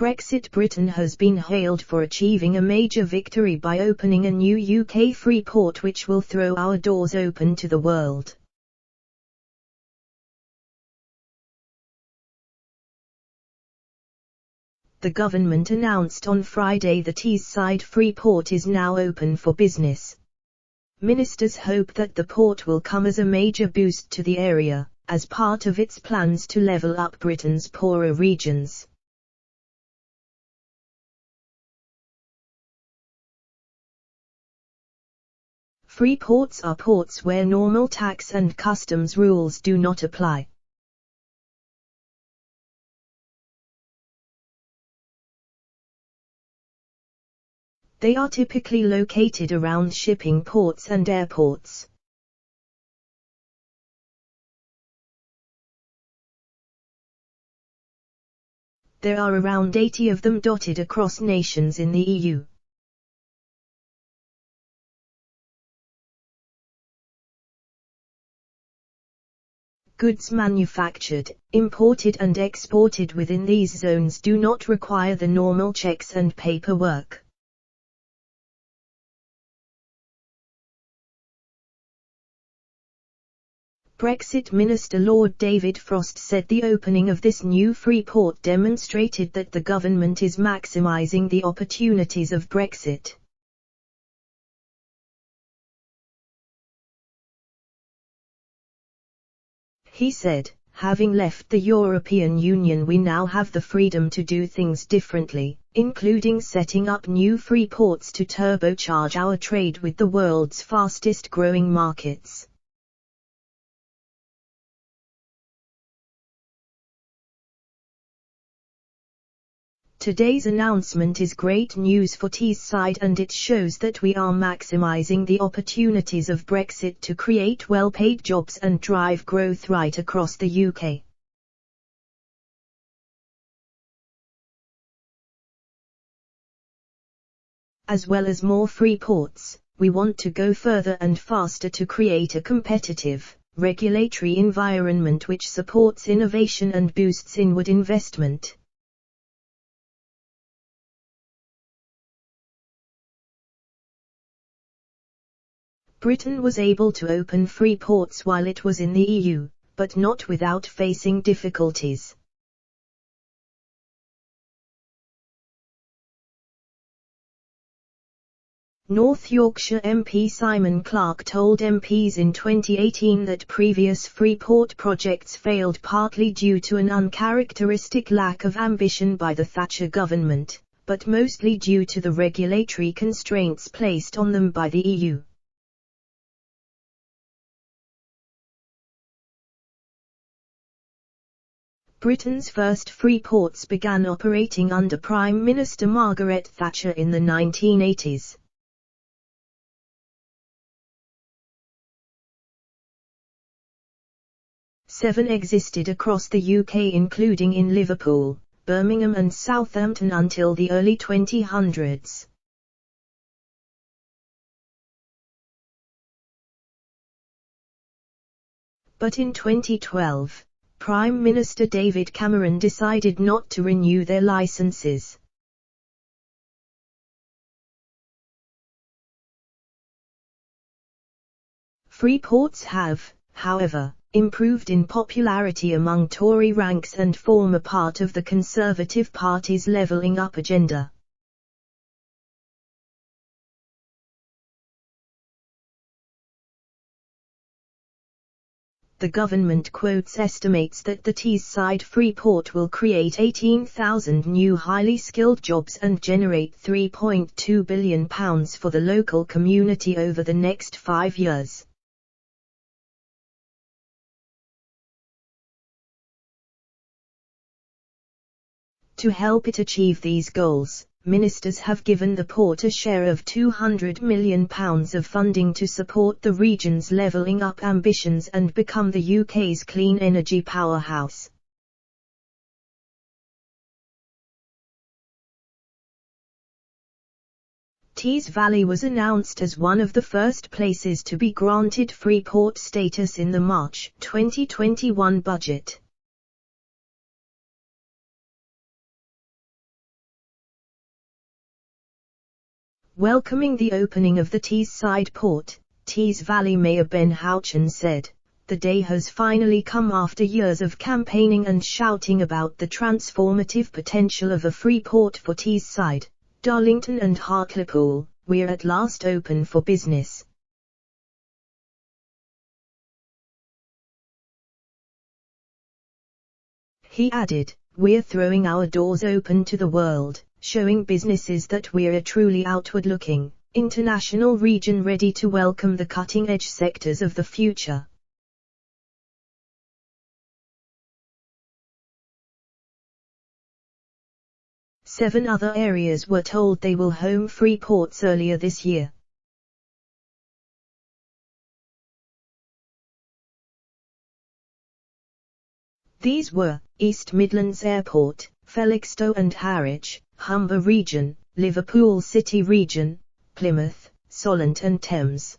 Brexit. Britain has been hailed for achieving a major victory by opening a new UK free port which will throw our doors open to the world. The government announced on Friday that Teesside Freeport is now open for business. Ministers hope that the port will come as a major boost to the area, as part of its plans to level up Britain's poorer regions. Free ports are ports where normal tax and customs rules do not apply. They are typically located around shipping ports and airports. There are around 80 of them dotted across nations in the EU. Goods manufactured, imported and exported within these zones do not require the normal checks and paperwork. Brexit Minister Lord David Frost said the opening of this new free port demonstrated that the government is maximising the opportunities of Brexit. He said, "Having left the European Union, we now have the freedom to do things differently, including setting up new free ports to turbocharge our trade with the world's fastest growing markets." Today's announcement is great news for Teesside, and it shows that we are maximising the opportunities of Brexit to create well-paid jobs and drive growth right across the UK. As well as more free ports, we want to go further and faster to create a competitive, regulatory environment which supports innovation and boosts inward investment. Britain was able to open free ports while it was in the EU, but not without facing difficulties. North Yorkshire MP Simon Clarke told MPs in 2018 that previous free port projects failed partly due to an uncharacteristic lack of ambition by the Thatcher government, but mostly due to the regulatory constraints placed on them by the EU. Britain's first free ports began operating under Prime Minister Margaret Thatcher in the 1980s. Seven existed across the UK, including in Liverpool, Birmingham and Southampton until the early 2000s. But in 2012, Prime Minister David Cameron decided not to renew their licenses. Free ports have, however, improved in popularity among Tory ranks and form a part of the Conservative Party's levelling up agenda. The government estimates that the Teesside Freeport will create 18,000 new highly skilled jobs and generate £3.2 billion for the local community over the next 5 years. To help it achieve these goals, ministers have given the port a share of £200 million of funding to support the region's levelling up ambitions and become the UK's clean energy powerhouse. Tees Valley was announced as one of the first places to be granted free port status in the March 2021 budget. Welcoming the opening of the Teesside port, Tees Valley Mayor Ben Houchen said, "The day has finally come after years of campaigning and shouting about the transformative potential of a free port for Teesside, Darlington and Hartlepool. We're at last open for business." He added, "We're throwing our doors open to the world, showing businesses that we're a truly outward-looking, international region ready to welcome the cutting-edge sectors of the future." Seven other areas were told they will home free ports earlier this year. These were East Midlands Airport, Felixstowe and Harwich, Humber Region, Liverpool City Region, Plymouth, Solent and Thames.